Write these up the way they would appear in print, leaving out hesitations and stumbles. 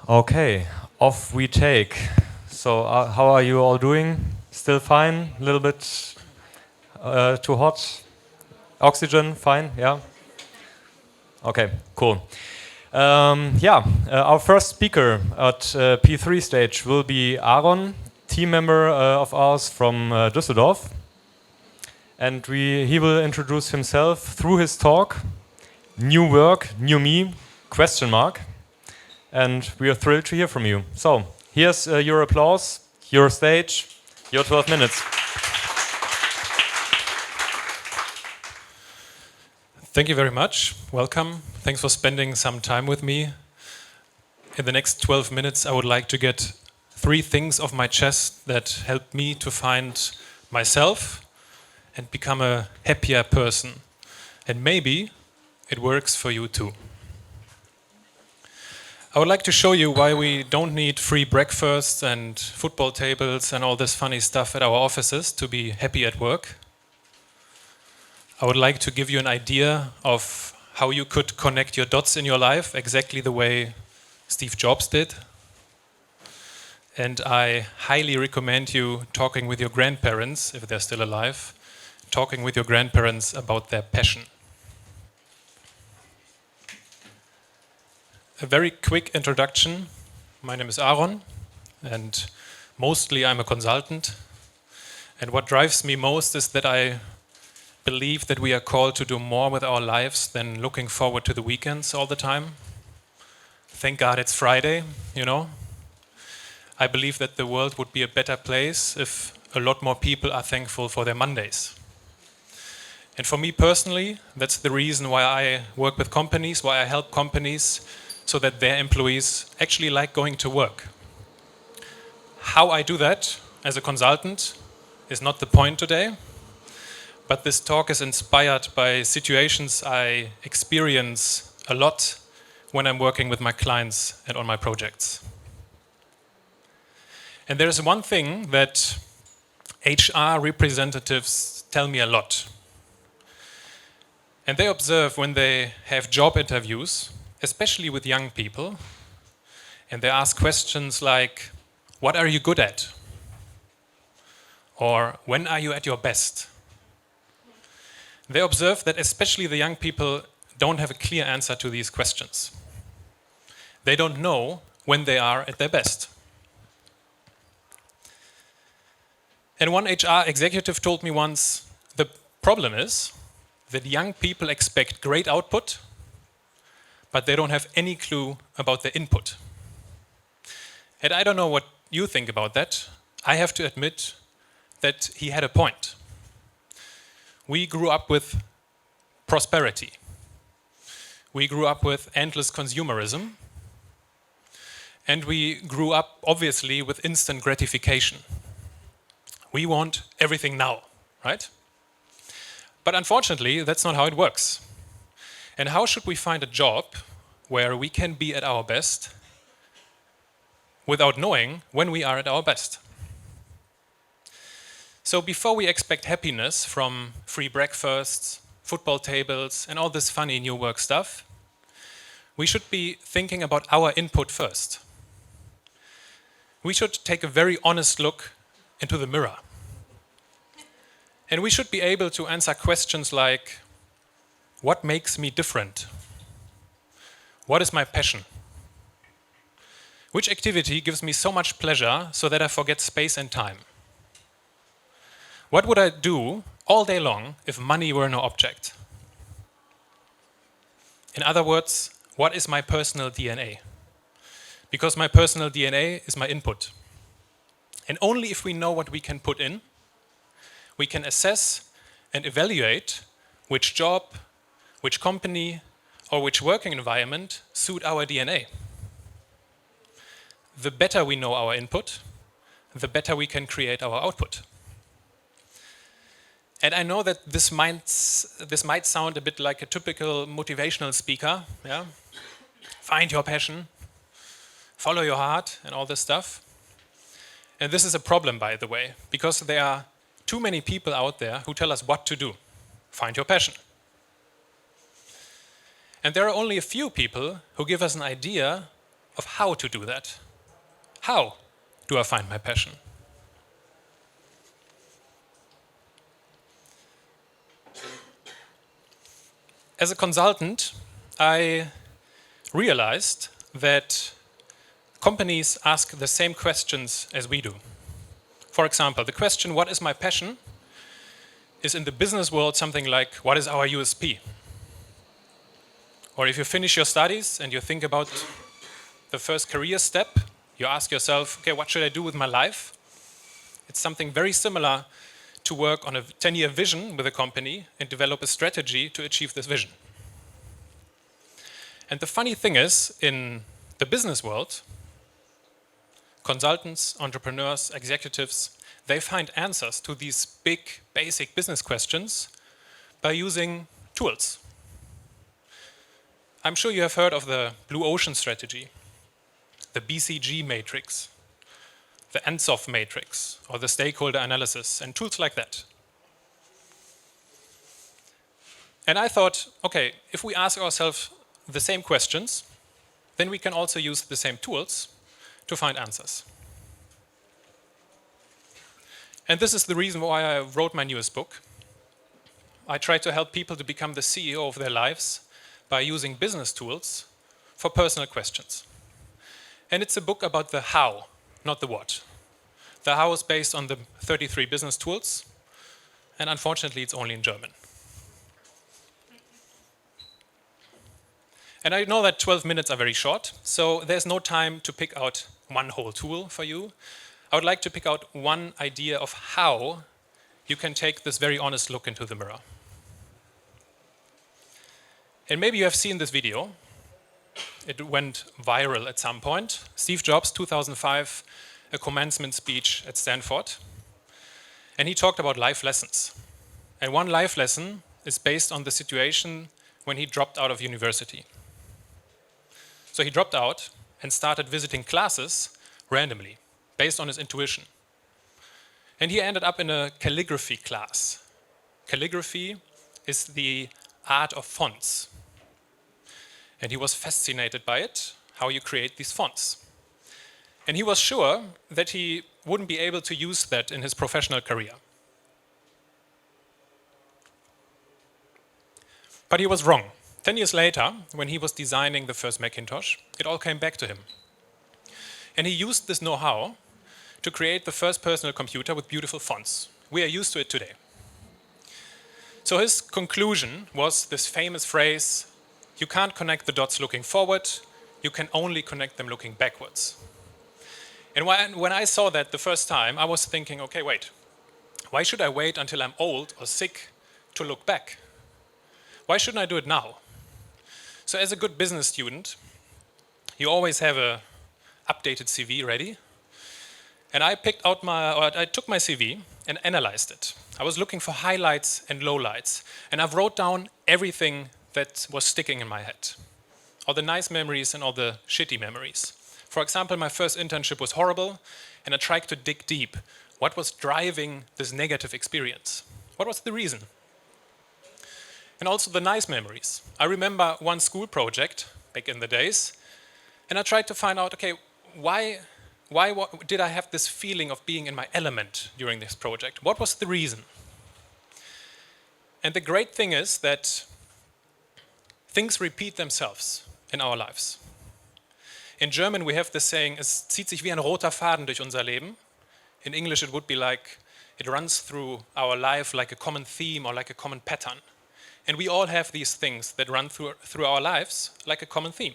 Okay, off we take. So, how are you all doing? Still fine? A little bit too hot? Oxygen? Fine? Yeah? Okay, cool. Our first speaker at P3 stage will be Aaron, team member of ours from Düsseldorf. And he will introduce himself through his talk, New Work, New Me, question mark. And we are thrilled to hear from you. So, here's your applause, your stage, your 12 minutes. Thank you very much. Welcome. Thanks for spending some time with me. In the next 12 minutes, I would like to get 3 things off my chest that help me to find myself and become a happier person. And maybe it works for you too. I would like to show you why we don't need free breakfasts and football tables and all this funny stuff at our offices to be happy at work. I would like to give you an idea of how you could connect your dots in your life exactly the way Steve Jobs did. And I highly recommend you talking with your grandparents, if they're still alive, talking with your grandparents about their passion. A very quick introduction. My name is Aaron, and mostly I'm a consultant. And what drives me most is that I believe that we are called to do more with our lives than looking forward to the weekends all the time. Thank God it's Friday, you know. I believe that the world would be a better place if a lot more people are thankful for their Mondays. And for me personally, that's the reason why I work with companies, why I help companies so that their employees actually like going to work. How I do that as a consultant is not the point today. But this talk is inspired by situations I experience a lot when I'm working with my clients and on my projects. And there is one thing that HR representatives tell me a lot. And they observe when they have job interviews, especially with young people, and they ask questions like, what are you good at? Or when are you at your best? They observe that especially the young people don't have a clear answer to these questions. They don't know when they are at their best. And one HR executive told me once, the problem is that young people expect great output, but they don't have any clue about the input. And I don't know what you think about that. I have to admit that he had a point. We grew up with prosperity. We grew up with endless consumerism. And we grew up, obviously, with instant gratification. We want everything now, right? But unfortunately, that's not how it works. And how should we find a job where we can be at our best without knowing when we are at our best? So before we expect happiness from free breakfasts, football tables, and all this funny new work stuff, we should be thinking about our input first. We should take a very honest look into the mirror. And we should be able to answer questions like, what makes me different? What is my passion? Which activity gives me so much pleasure so that I forget space and time? What would I do all day long if money were no object? In other words, what is my personal DNA? Because my personal DNA is my input. And only if we know what we can put in, we can assess and evaluate which job, which company, or which working environment suit our DNA. The better we know our input, the better we can create our output. And I know that this might sound a bit like a typical motivational speaker, yeah? Find your passion, follow your heart, and all this stuff. And this is a problem, by the way, because there are too many people out there who tell us what to do. Find your passion. And there are only a few people who give us an idea of how to do that. How do I find my passion? As a consultant, I realized that companies ask the same questions as we do. For example, the question, what is my passion, is in the business world something like, what is our USP? Or if you finish your studies and you think about the first career step, you ask yourself, okay, what should I do with my life? It's something very similar to work on a 10-year vision with a company and develop a strategy to achieve this vision. And the funny thing is, in the business world, consultants, entrepreneurs, executives, they find answers to these big, basic business questions by using tools. I'm sure you have heard of the Blue Ocean strategy, the BCG matrix, the Ansoff matrix, or the stakeholder analysis, and tools like that. And I thought, okay, if we ask ourselves the same questions, then we can also use the same tools to find answers. And this is the reason why I wrote my newest book. I try to help people to become the CEO of their lives by using business tools for personal questions. And it's a book about the how, not the what. The how is based on the 33 business tools, and unfortunately it's only in German. And I know that 12 minutes are very short, so there's no time to pick out one whole tool for you. I would like to pick out one idea of how you can take this very honest look into the mirror. And maybe you have seen this video. It went viral at some point. Steve Jobs, 2005, a commencement speech at Stanford. And he talked about life lessons. And one life lesson is based on the situation when he dropped out of university. So he dropped out and started visiting classes randomly, based on his intuition. And he ended up in a calligraphy class. Calligraphy is the art of fonts. And he was fascinated by it, how you create these fonts. And he was sure that he wouldn't be able to use that in his professional career. But he was wrong. 10 years later, when he was designing the first Macintosh, it all came back to him. And he used this know-how to create the first personal computer with beautiful fonts. We are used to it today. So his conclusion was this famous phrase, you can't connect the dots looking forward, you can only connect them looking backwards. And when I saw that the first time, I was thinking, okay, wait, why should I wait until I'm old or sick to look back? Why shouldn't I do it now? So as a good business student, you always have a updated CV ready. And I took my CV and analyzed it. I was looking for highlights and lowlights. And I've wrote down everything that was sticking in my head. All the nice memories and all the shitty memories. For example, my first internship was horrible, and I tried to dig deep. What was driving this negative experience? What was the reason? And also the nice memories. I remember one school project back in the days, and I tried to find out, okay, why did I have this feeling of being in my element during this project? What was the reason? And the great thing is that things repeat themselves in our lives. In German we have this saying, es zieht sich wie ein roter Faden durch unser Leben. In English it would be like, it runs through our life like a common theme or like a common pattern. And we all have these things that run through our lives like a common theme.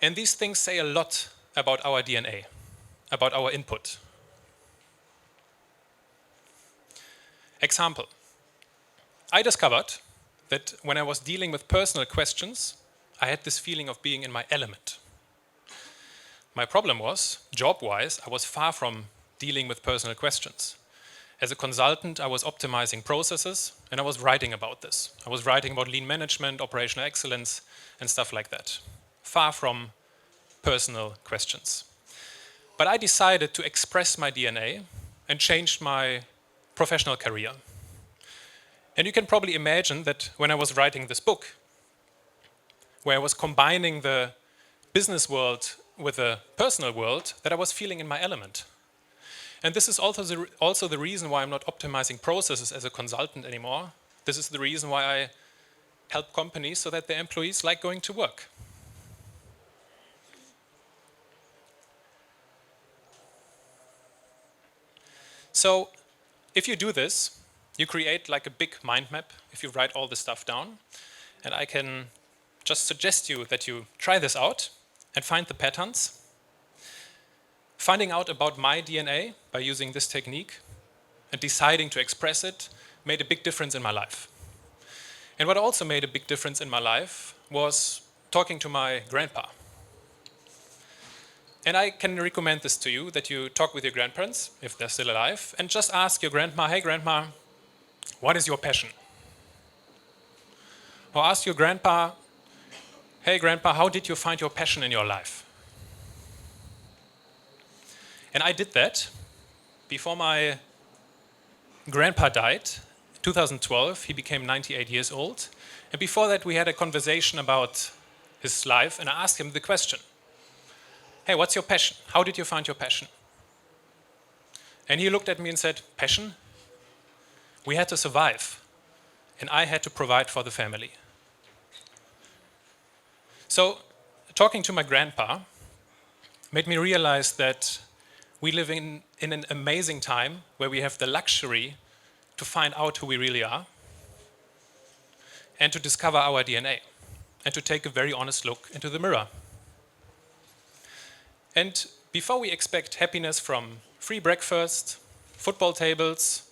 And these things say a lot about our DNA, about our input. Example. I discovered that when I was dealing with personal questions, I had this feeling of being in my element. My problem was, job-wise, I was far from dealing with personal questions. As a consultant, I was optimizing processes, and I was writing about this. I was writing about lean management, operational excellence, and stuff like that. Far from personal questions. But I decided to express my DNA and changed my professional career. And you can probably imagine that when I was writing this book, where I was combining the business world with a personal world, that I was feeling in my element. And this is also the reason why I'm not optimizing processes as a consultant anymore. This is the reason why I help companies so that their employees like going to work. So if you do this, you create like a big mind map if you write all this stuff down. And I can just suggest you that you try this out and find the patterns. Finding out about my DNA by using this technique and deciding to express it made a big difference in my life. And what also made a big difference in my life was talking to my grandpa. And I can recommend this to you, that you talk with your grandparents, if they're still alive, and just ask your grandma, hey grandma, what is your passion? Or ask your grandpa, hey grandpa, how did you find your passion in your life? And I did that before my grandpa died. In 2012, he became 98 years old. And before that, we had a conversation about his life, and I asked him the question, hey, what's your passion? How did you find your passion? And he looked at me and said, passion? We had to survive, and I had to provide for the family. So talking to my grandpa made me realize that we live in an amazing time where we have the luxury to find out who we really are and to discover our DNA and to take a very honest look into the mirror. And before we expect happiness from free breakfast, football tables,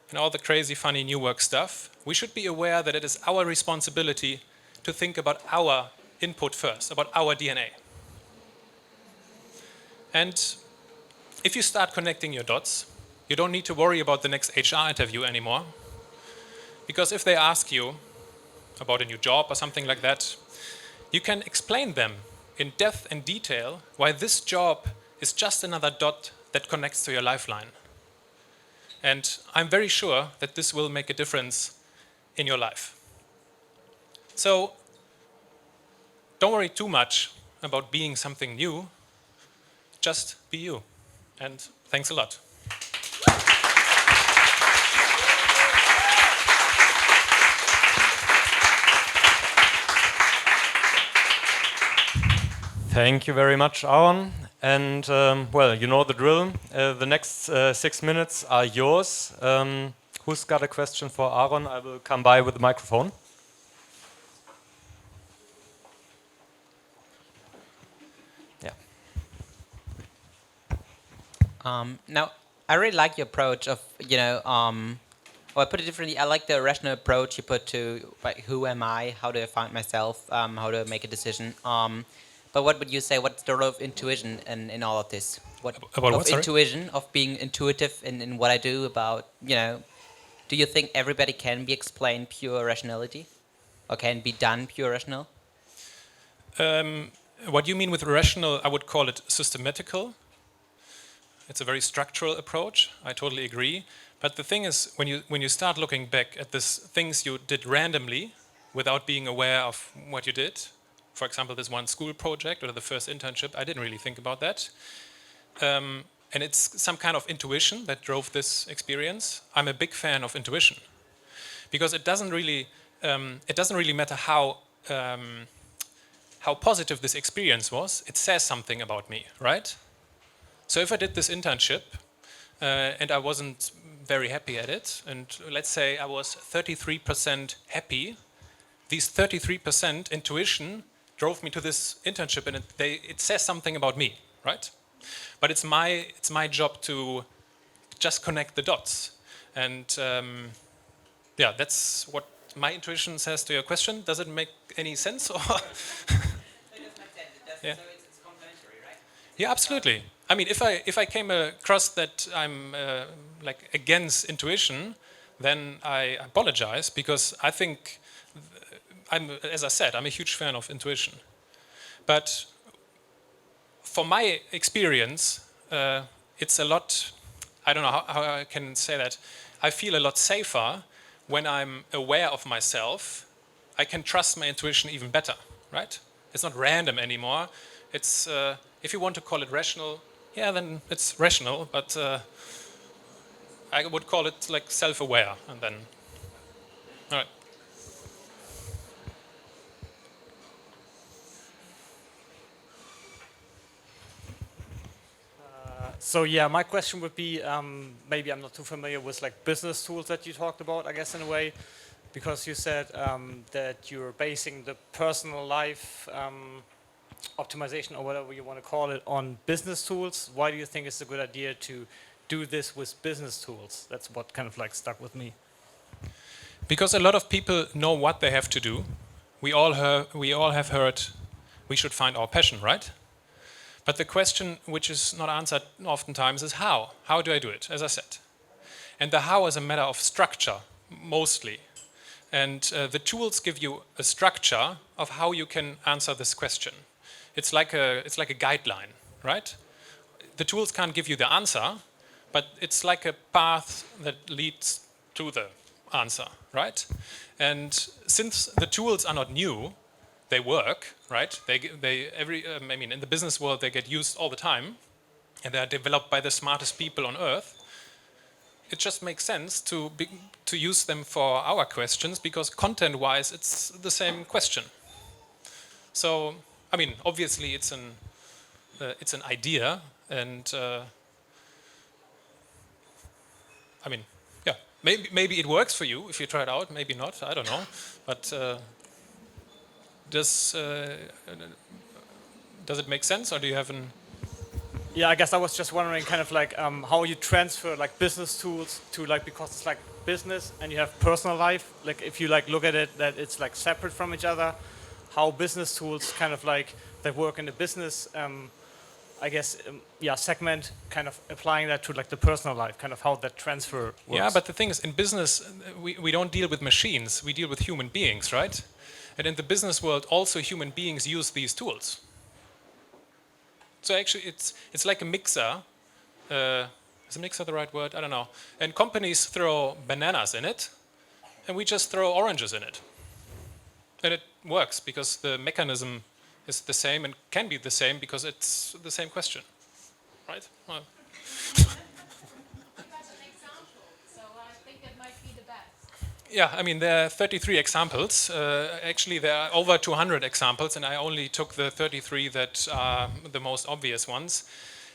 and all the crazy, funny new work stuff, we should be aware that it is our responsibility to think about our input first, about our DNA. And if you start connecting your dots, you don't need to worry about the next HR interview anymore. Because if they ask you about a new job or something like that, you can explain them in depth and detail why this job is just another dot that connects to your lifeline. And I'm very sure that this will make a difference in your life. So don't worry too much about being something new. Just be you. And thanks a lot. Thank you very much, Aaron. And well, you know the drill. The next 6 minutes are yours. Who's got a question for Aaron? I will come by with the microphone. Yeah. Now, I really like your approach of, well, I put it differently. I like the rational approach you put to, like, who am I? How do I find myself? How do I make a decision? But what would you say? What's the role of intuition in all of this? About what, sorry? Intuition, of being intuitive in what I do about, do you think everybody can be explained pure rationality? Or can be done pure rational? What you mean with rational, I would call it systematical. It's a very structural approach. I totally agree. But the thing is, when you start looking back at these things you did randomly, without being aware of what you did, for example, this one school project or the first internship, I didn't really think about that. And it's some kind of intuition that drove this experience. I'm a big fan of intuition because it doesn't really matter how positive this experience was. It says something about me, right? So if I did this internship and I wasn't very happy at it, and let's say I was 33% happy, these 33% intuition drove me to this internship, and it says something about me, right? But it's my job to just connect the dots, and yeah, that's what my intuition says to your question. Does it make any sense? Or It does make sense. Yeah. So it's complementary, right? Yeah, absolutely. I mean, if I came across that I'm like against intuition, then I apologize because I think as I said, I'm a huge fan of intuition. But for my experience, it's a lot. I don't know how I can say that. I feel a lot safer when I'm aware of myself. I can trust my intuition even better, right? It's not random anymore. It's if you want to call it rational, yeah, then it's rational. But I would call it like self-aware, and then all right. So yeah, my question would be, maybe I'm not too familiar with like business tools that you talked about, I guess in a way, because you said that you're basing the personal life optimization or whatever you want to call it on business tools. Why do you think it's a good idea to do this with business tools? That's what kind of like stuck with me. Because a lot of people know what they have to do. We all have heard we should find our passion, right? But the question which is not answered oftentimes is how? How do I do it, as I said? And the how is a matter of structure, mostly. And the tools give you a structure of how you can answer this question. It's like a guideline, right? The tools can't give you the answer, but it's like a path that leads to the answer, right? And since the tools are not new, they work, right? I mean, in the business world, they get used all the time, and they are developed by the smartest people on earth. It just makes sense to use them for our questions because content-wise, it's the same question. So, I mean, obviously, it's an idea, and I mean, yeah, maybe it works for you if you try it out. Maybe not. I don't know, but. Does it make sense, or do you have an? Yeah, I guess I was just wondering, kind of like how you transfer like business tools to like, because it's like business and you have personal life. Like if you like look at it that it's like separate from each other, how business tools kind of like that work in the business, I guess, segment, kind of applying that to like the personal life, kind of how that transfer works. Yeah, but the thing is, in business, we don't deal with machines. We deal with human beings, right? And in the business world, also human beings use these tools. So actually, it's like a mixer. Is a mixer the right word? I don't know. And companies throw bananas in it, and we just throw oranges in it. And it works because the mechanism is the same and can be the same because it's the same question, right? Well. Yeah, I mean, there are 33 examples. Actually, there are over 200 examples, and I only took the 33 that are the most obvious ones.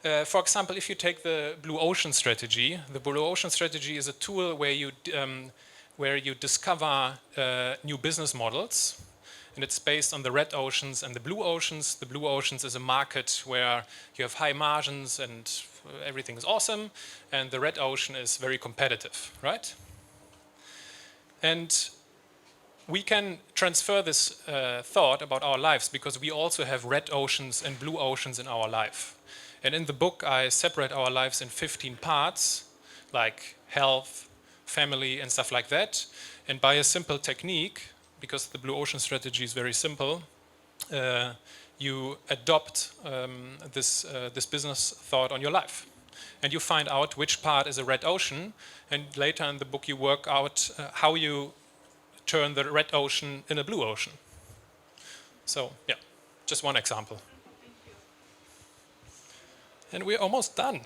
For example, if you take the Blue Ocean strategy, the Blue Ocean strategy is a tool where you discover new business models, and it's based on the red oceans and the blue oceans. The blue oceans is a market where you have high margins and everything is awesome, and the red ocean is very competitive, right? And we can transfer this thought about our lives because we also have red oceans and blue oceans in our life. And in the book, I separate our lives in 15 parts, like health, family, and stuff like that. And by a simple technique, because the blue ocean strategy is very simple, you adopt this business thought on your life. And you find out which part is a red ocean, and later in the book you work out how you turn the red ocean in a blue ocean. So, yeah, just one example. And we're almost done.